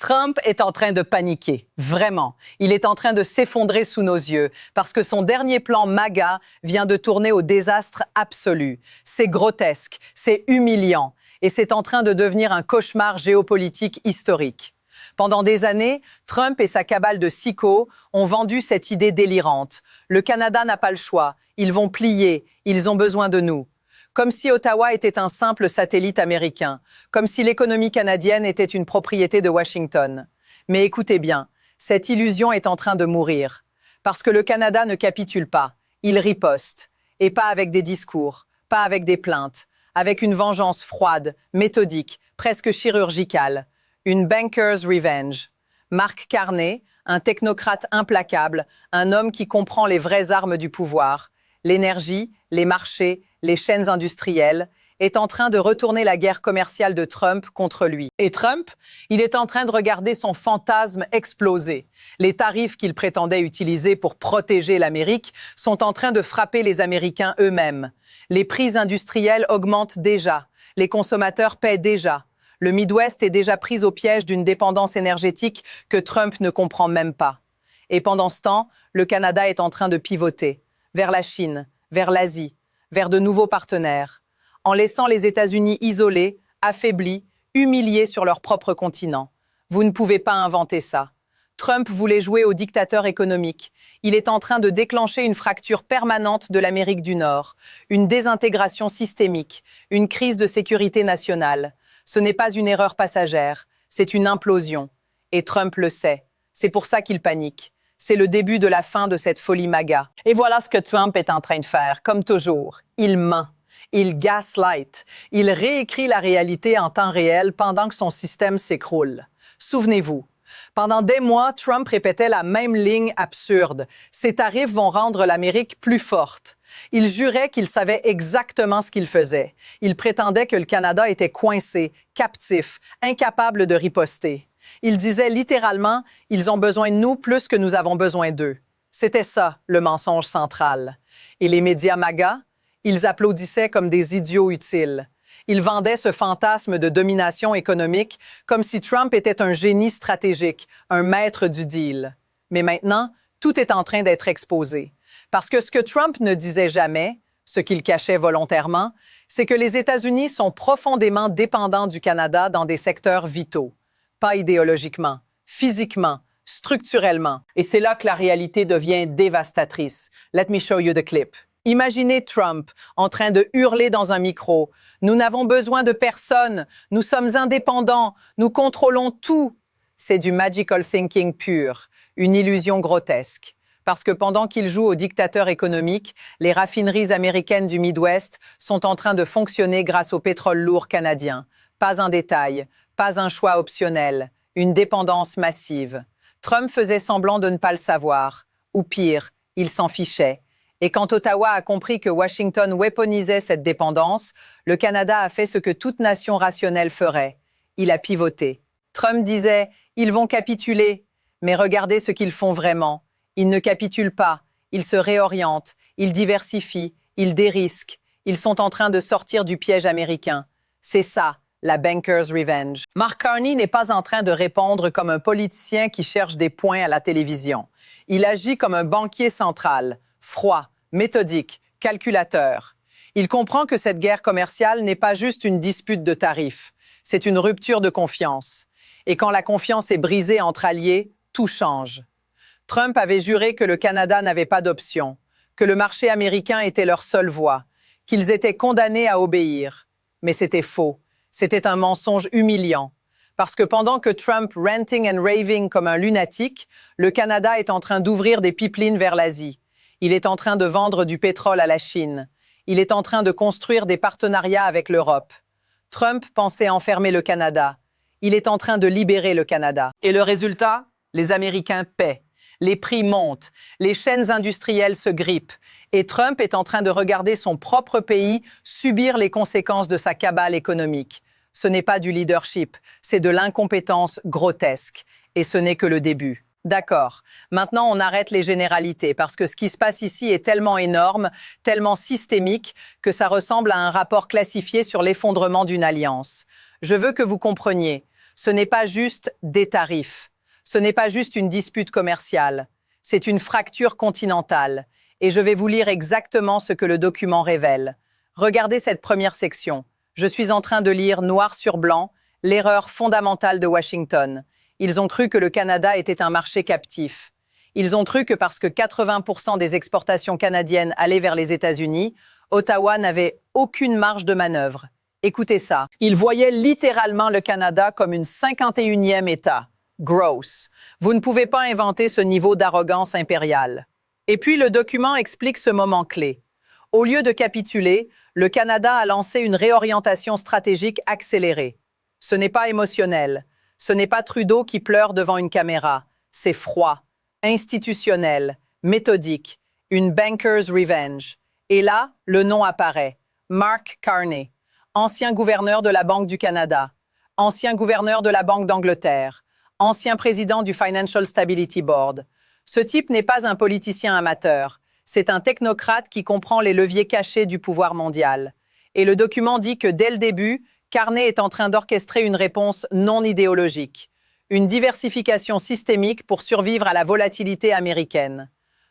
Trump est en train de paniquer, vraiment. Il est en train de s'effondrer sous nos yeux parce que son dernier plan MAGA vient de tourner au désastre absolu. C'est grotesque, c'est humiliant et c'est en train de devenir un cauchemar géopolitique historique. Pendant des années, Trump et sa cabale de sicos ont vendu cette idée délirante. Le Canada n'a pas le choix, ils vont plier, ils ont besoin de nous. Comme si Ottawa était un simple satellite américain, comme si l'économie canadienne était une propriété de Washington. Mais écoutez bien, cette illusion est en train de mourir. Parce que le Canada ne capitule pas, il riposte. Et pas avec des discours, pas avec des plaintes, avec une vengeance froide, méthodique, presque chirurgicale. Une banker's revenge. Mark Carney, un technocrate implacable, un homme qui comprend les vraies armes du pouvoir, l'énergie, les marchés, les chaînes industrielles, est en train de retourner la guerre commerciale de Trump contre lui. Et Trump, il est en train de regarder son fantasme exploser. Les tarifs qu'il prétendait utiliser pour protéger l'Amérique sont en train de frapper les Américains eux-mêmes. Les prix industriels augmentent déjà. Les consommateurs paient déjà. Le Midwest est déjà pris au piège d'une dépendance énergétique que Trump ne comprend même pas. Et pendant ce temps, le Canada est en train de pivoter vers la Chine, vers l'Asie, vers de nouveaux partenaires, en laissant les États-Unis isolés, affaiblis, humiliés sur leur propre continent. Vous ne pouvez pas inventer ça. Trump voulait jouer au dictateur économique. Il est en train de déclencher une fracture permanente de l'Amérique du Nord, une désintégration systémique, une crise de sécurité nationale. Ce n'est pas une erreur passagère, c'est une implosion. Et Trump le sait. C'est pour ça qu'il panique. C'est le début de la fin de cette folie MAGA. Et voilà ce que Trump est en train de faire, comme toujours. Il ment, il gaslight, il réécrit la réalité en temps réel pendant que son système s'écroule. Souvenez-vous, pendant des mois, Trump répétait la même ligne absurde. Ces tarifs vont rendre l'Amérique plus forte. Il jurait qu'il savait exactement ce qu'il faisait. Il prétendait que le Canada était coincé, captif, incapable de riposter. Il disait littéralement « Ils ont besoin de nous plus que nous avons besoin d'eux ». C'était ça, le mensonge central. Et les médias MAGA, ils applaudissaient comme des idiots utiles. Ils vendaient ce fantasme de domination économique comme si Trump était un génie stratégique, un maître du deal. Mais maintenant, tout est en train d'être exposé. Parce que ce que Trump ne disait jamais, ce qu'il cachait volontairement, c'est que les États-Unis sont profondément dépendants du Canada dans des secteurs vitaux. Pas idéologiquement, physiquement, structurellement. Et c'est là que la réalité devient dévastatrice. Let me show you the clip. Imaginez Trump en train de hurler dans un micro. « Nous n'avons besoin de personne. Nous sommes indépendants. Nous contrôlons tout. » C'est du magical thinking pur, une illusion grotesque. Parce que pendant qu'il joue au dictateur économique, les raffineries américaines du Midwest sont en train de fonctionner grâce au pétrole lourd canadien. Pas un détail, pas un choix optionnel, une dépendance massive. Trump faisait semblant de ne pas le savoir. Ou pire, il s'en fichait. Et quand Ottawa a compris que Washington weaponisait cette dépendance, le Canada a fait ce que toute nation rationnelle ferait. Il a pivoté. Trump disait « Ils vont capituler ». Mais regardez ce qu'ils font vraiment. Ils ne capitulent pas, ils se réorientent, ils diversifient, ils dérisquent. Ils sont en train de sortir du piège américain. C'est ça, la banker's revenge. Mark Carney n'est pas en train de répondre comme un politicien qui cherche des points à la télévision. Il agit comme un banquier central, froid, méthodique, calculateur. Il comprend que cette guerre commerciale n'est pas juste une dispute de tarifs, c'est une rupture de confiance. Et quand la confiance est brisée entre alliés, tout change. Trump avait juré que le Canada n'avait pas d'option, que le marché américain était leur seule voie, qu'ils étaient condamnés à obéir. Mais c'était faux. C'était un mensonge humiliant. Parce que pendant que Trump ranting and raving comme un lunatique, le Canada est en train d'ouvrir des pipelines vers l'Asie. Il est en train de vendre du pétrole à la Chine. Il est en train de construire des partenariats avec l'Europe. Trump pensait enfermer le Canada. Il est en train de libérer le Canada. Et le résultat? Les Américains paient. Les prix montent, les chaînes industrielles se grippent et Trump est en train de regarder son propre pays subir les conséquences de sa cabale économique. Ce n'est pas du leadership, c'est de l'incompétence grotesque. Et ce n'est que le début. D'accord, maintenant on arrête les généralités parce que ce qui se passe ici est tellement énorme, tellement systémique que ça ressemble à un rapport classifié sur l'effondrement d'une alliance. Je veux que vous compreniez. Ce n'est pas juste des tarifs. Ce n'est pas juste une dispute commerciale. C'est une fracture continentale. Et je vais vous lire exactement ce que le document révèle. Regardez cette première section. Je suis en train de lire noir sur blanc l'erreur fondamentale de Washington. Ils ont cru que le Canada était un marché captif. Ils ont cru que parce que 80% des exportations canadiennes allaient vers les États-Unis, Ottawa n'avait aucune marge de manœuvre. Écoutez ça. Ils voyaient littéralement le Canada comme une 51e État. Gross. Vous ne pouvez pas inventer ce niveau d'arrogance impériale. Et puis le document explique ce moment clé. Au lieu de capituler, le Canada a lancé une réorientation stratégique accélérée. Ce n'est pas émotionnel. Ce n'est pas Trudeau qui pleure devant une caméra. C'est froid, institutionnel, méthodique, une banker's revenge. Et là, le nom apparaît. Mark Carney, ancien gouverneur de la Banque du Canada, ancien gouverneur de la Banque d'Angleterre, ancien président du Financial Stability Board. Ce type n'est pas un politicien amateur. C'est un technocrate qui comprend les leviers cachés du pouvoir mondial. Et le document dit que dès le début, Carney est en train d'orchestrer une réponse non idéologique, une diversification systémique pour survivre à la volatilité américaine.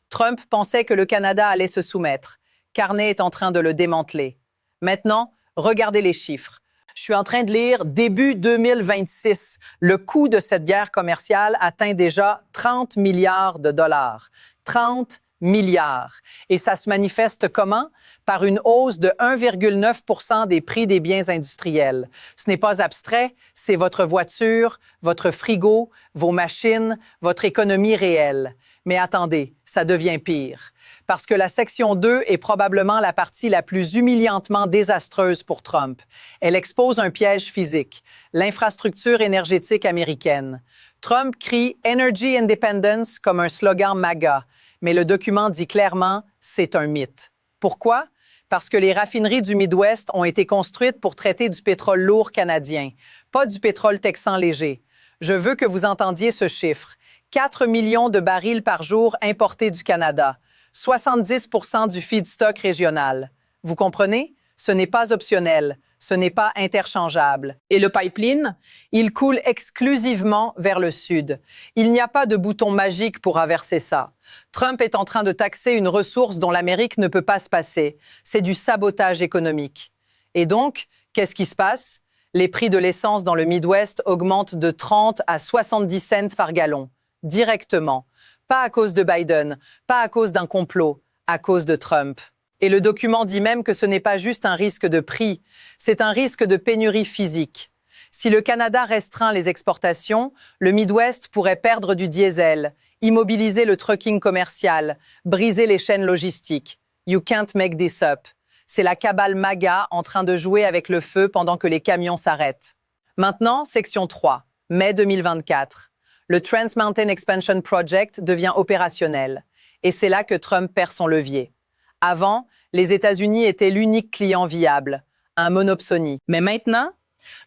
Trump pensait que le Canada allait se soumettre. Carney est en train de le démanteler. Maintenant, regardez les chiffres. Je suis en train de lire début 2026. Le coût de cette guerre commerciale atteint déjà 30 milliards de dollars. 30 milliards. Et ça se manifeste comment? Par une hausse de 1,9% des prix des biens industriels. Ce n'est pas abstrait, c'est votre voiture, votre frigo, vos machines, votre économie réelle. Mais attendez, ça devient pire. Parce que la section 2 est probablement la partie la plus humiliantement désastreuse pour Trump. Elle expose un piège physique, l'infrastructure énergétique américaine. Trump crie « Energy Independence » comme un slogan MAGA. Mais le document dit clairement, c'est un mythe. Pourquoi? Parce que les raffineries du Midwest ont été construites pour traiter du pétrole lourd canadien, pas du pétrole texan léger. Je veux que vous entendiez ce chiffre. 4 millions de barils par jour importés du Canada, 70% du feedstock régional. Vous comprenez? Ce n'est pas optionnel. Ce n'est pas interchangeable. Et le pipeline, il coule exclusivement vers le sud. Il n'y a pas de bouton magique pour inverser ça. Trump est en train de taxer une ressource dont l'Amérique ne peut pas se passer. C'est du sabotage économique. Et donc, qu'est-ce qui se passe? Les prix de l'essence dans le Midwest augmentent de 30 à 70 cents par gallon, directement. Pas à cause de Biden, pas à cause d'un complot, à cause de Trump. Et le document dit même que ce n'est pas juste un risque de prix, c'est un risque de pénurie physique. Si le Canada restreint les exportations, le Midwest pourrait perdre du diesel, immobiliser le trucking commercial, briser les chaînes logistiques. You can't make this up. C'est la cabale MAGA en train de jouer avec le feu pendant que les camions s'arrêtent. Maintenant, section 3, mai 2024. Le Trans Mountain Expansion Project devient opérationnel. Et c'est là que Trump perd son levier. Avant, les États-Unis étaient l'unique client viable, un monopsony. Mais maintenant,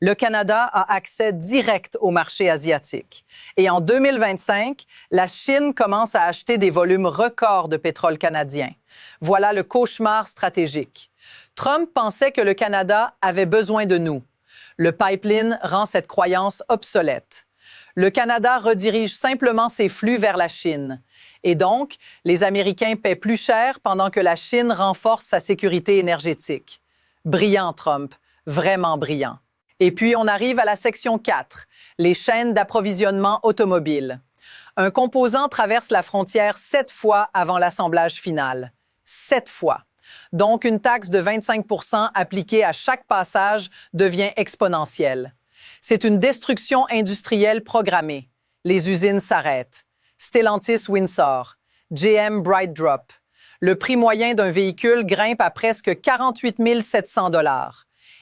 le Canada a accès direct au marché asiatique. Et en 2025, la Chine commence à acheter des volumes records de pétrole canadien. Voilà le cauchemar stratégique. Trump pensait que le Canada avait besoin de nous. Le pipeline rend cette croyance obsolète. Le Canada redirige simplement ses flux vers la Chine. Et donc, les Américains paient plus cher pendant que la Chine renforce sa sécurité énergétique. Brillant, Trump. Vraiment brillant. Et puis, on arrive à la section 4, les chaînes d'approvisionnement automobile. Un composant traverse la frontière 7 fois avant l'assemblage final. 7 fois. Donc, une taxe de 25% appliquée à chaque passage devient exponentielle. C'est une destruction industrielle programmée. Les usines s'arrêtent. Stellantis Windsor, GM Bright Drop. Le prix moyen d'un véhicule grimpe à presque 48 700 $.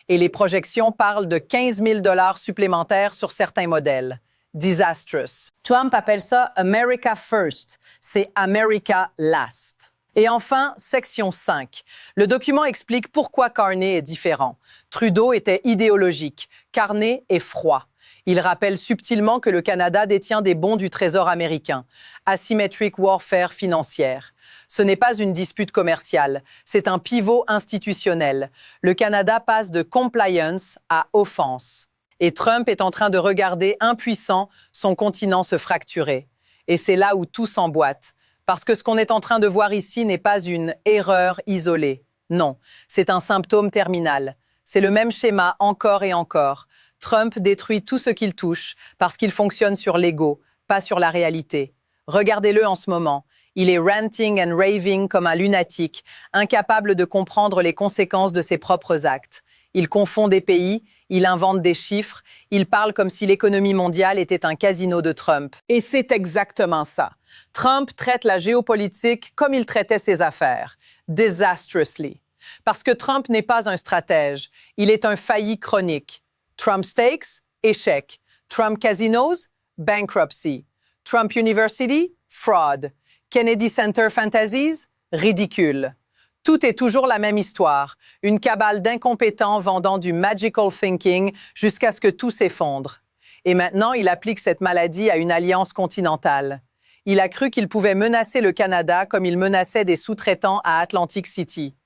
Et les projections parlent de 15 000 $ supplémentaires sur certains modèles. Disastrous. Trump appelle ça « America First ». C'est « America Last ». Et enfin, section 5. Le document explique pourquoi Carney est différent. Trudeau était idéologique, Carney est froid. Il rappelle subtilement que le Canada détient des bons du Trésor américain. Asymmetric warfare financière. Ce n'est pas une dispute commerciale, c'est un pivot institutionnel. Le Canada passe de compliance à offense. Et Trump est en train de regarder impuissant son continent se fracturer. Et c'est là où tout s'emboîte. Parce que ce qu'on est en train de voir ici n'est pas une erreur isolée. Non, c'est un symptôme terminal. C'est le même schéma encore et encore. Trump détruit tout ce qu'il touche parce qu'il fonctionne sur l'ego, pas sur la réalité. Regardez-le en ce moment. Il est ranting and raving comme un lunatique, incapable de comprendre les conséquences de ses propres actes. Il confond des pays, il invente des chiffres, il parle comme si l'économie mondiale était un casino de Trump. Et c'est exactement ça. Trump traite la géopolitique comme il traitait ses affaires, disastrously. Parce que Trump n'est pas un stratège, il est un failli chronique. Trump Steaks, échec. Trump Casinos, bankruptcy. Trump University, fraud. Kennedy Center Fantasies, ridicule. Tout est toujours la même histoire, une cabale d'incompétents vendant du magical thinking jusqu'à ce que tout s'effondre. Et maintenant, il applique cette maladie à une alliance continentale. Il a cru qu'il pouvait menacer le Canada comme il menaçait des sous-traitants à Atlantic City.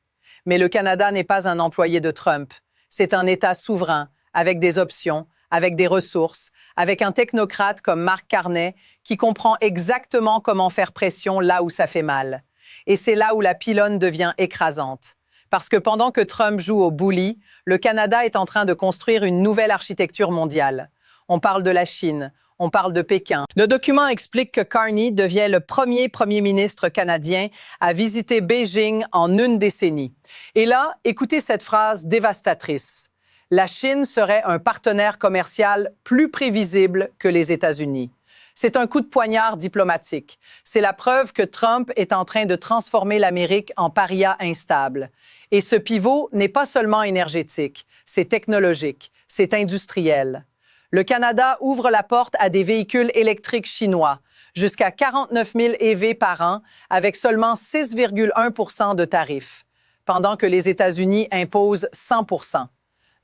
Mais le Canada n'est pas un employé de Trump. C'est un État souverain, avec des options, avec des ressources, avec un technocrate comme Mark Carney qui comprend exactement comment faire pression là où ça fait mal. Et c'est là où la pylône devient écrasante. Parce que pendant que Trump joue au bully, le Canada est en train de construire une nouvelle architecture mondiale. On parle de la Chine, on parle de Pékin. Le document explique que Carney devient le premier ministre canadien à visiter Beijing en une décennie. Et là, écoutez cette phrase dévastatrice. La Chine serait un partenaire commercial plus prévisible que les États-Unis. C'est un coup de poignard diplomatique. C'est la preuve que Trump est en train de transformer l'Amérique en paria instable. Et ce pivot n'est pas seulement énergétique, c'est technologique, c'est industriel. Le Canada ouvre la porte à des véhicules électriques chinois, jusqu'à 49 000 EV par an, avec seulement 6,1 % de tarifs, pendant que les États-Unis imposent 100 %.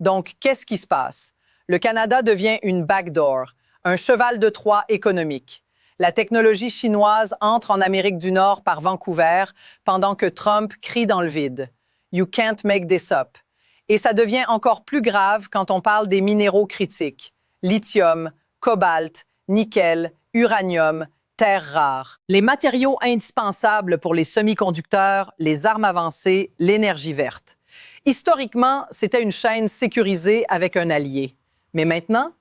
Donc, qu'est-ce qui se passe? Le Canada devient une backdoor, un cheval de Troie économique. La technologie chinoise entre en Amérique du Nord par Vancouver pendant que Trump crie dans le vide. You can't make this up. Et ça devient encore plus grave quand on parle des minéraux critiques. Lithium, cobalt, nickel, uranium, terres rares. Les matériaux indispensables pour les semi-conducteurs, les armes avancées, l'énergie verte. Historiquement, c'était une chaîne sécurisée avec un allié. Mais maintenant,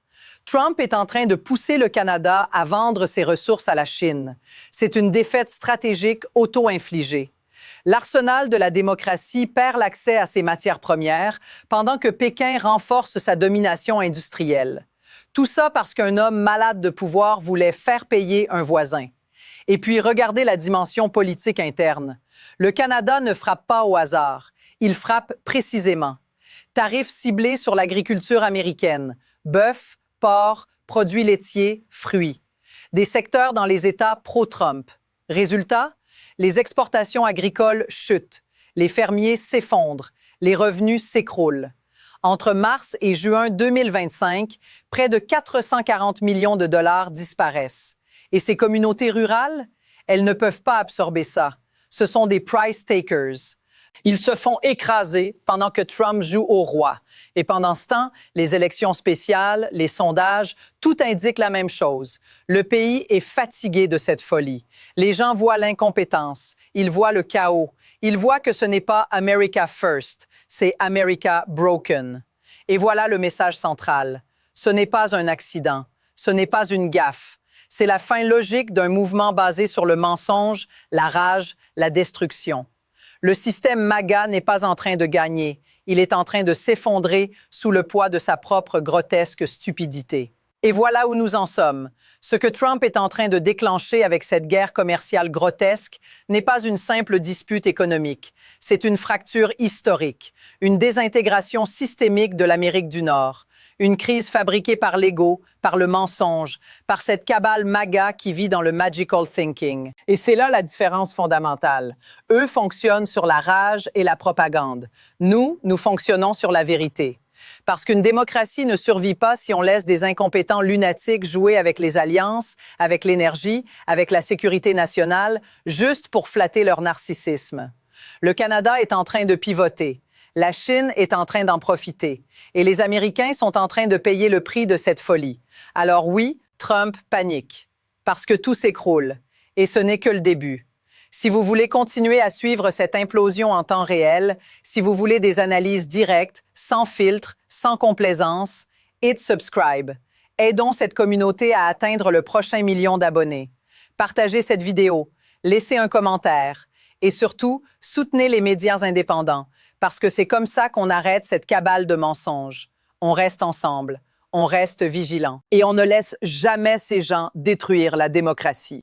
Trump est en train de pousser le Canada à vendre ses ressources à la Chine. C'est une défaite stratégique auto-infligée. L'arsenal de la démocratie perd l'accès à ses matières premières pendant que Pékin renforce sa domination industrielle. Tout ça parce qu'un homme malade de pouvoir voulait faire payer un voisin. Et puis, regardez la dimension politique interne. Le Canada ne frappe pas au hasard. Il frappe précisément. Tarifs ciblés sur l'agriculture américaine. Bœuf, porc, produits laitiers, fruits. Des secteurs dans les États pro-Trump. Résultat, les exportations agricoles chutent. Les fermiers s'effondrent. Les revenus s'écroulent. Entre mars et juin 2025, près de 440 millions de dollars disparaissent. Et ces communautés rurales, elles ne peuvent pas absorber ça. Ce sont des price takers. Ils se font écraser pendant que Trump joue au roi. Et pendant ce temps, les élections spéciales, les sondages, tout indique la même chose. Le pays est fatigué de cette folie. Les gens voient l'incompétence, ils voient le chaos, ils voient que ce n'est pas America First, c'est America Broken. Et voilà le message central. Ce n'est pas un accident, ce n'est pas une gaffe. C'est la fin logique d'un mouvement basé sur le mensonge, la rage, la destruction. Le système MAGA n'est pas en train de gagner. Il est en train de s'effondrer sous le poids de sa propre grotesque stupidité. Et voilà où nous en sommes. Ce que Trump est en train de déclencher avec cette guerre commerciale grotesque n'est pas une simple dispute économique. C'est une fracture historique, une désintégration systémique de l'Amérique du Nord, une crise fabriquée par l'ego, par le mensonge, par cette cabale MAGA qui vit dans le magical thinking. Et c'est là la différence fondamentale. Eux fonctionnent sur la rage et la propagande. Nous fonctionnons sur la vérité. Parce qu'une démocratie ne survit pas si on laisse des incompétents lunatiques jouer avec les alliances, avec l'énergie, avec la sécurité nationale, juste pour flatter leur narcissisme. Le Canada est en train de pivoter. La Chine est en train d'en profiter et les Américains sont en train de payer le prix de cette folie. Alors oui, Trump panique parce que tout s'écroule et ce n'est que le début. Si vous voulez continuer à suivre cette implosion en temps réel, si vous voulez des analyses directes, sans filtre, sans complaisance, hit subscribe. Aidons cette communauté à atteindre le prochain million d'abonnés. Partagez cette vidéo, laissez un commentaire et surtout, soutenez les médias indépendants parce que c'est comme ça qu'on arrête cette cabale de mensonges. On reste ensemble, on reste vigilant et on ne laisse jamais ces gens détruire la démocratie.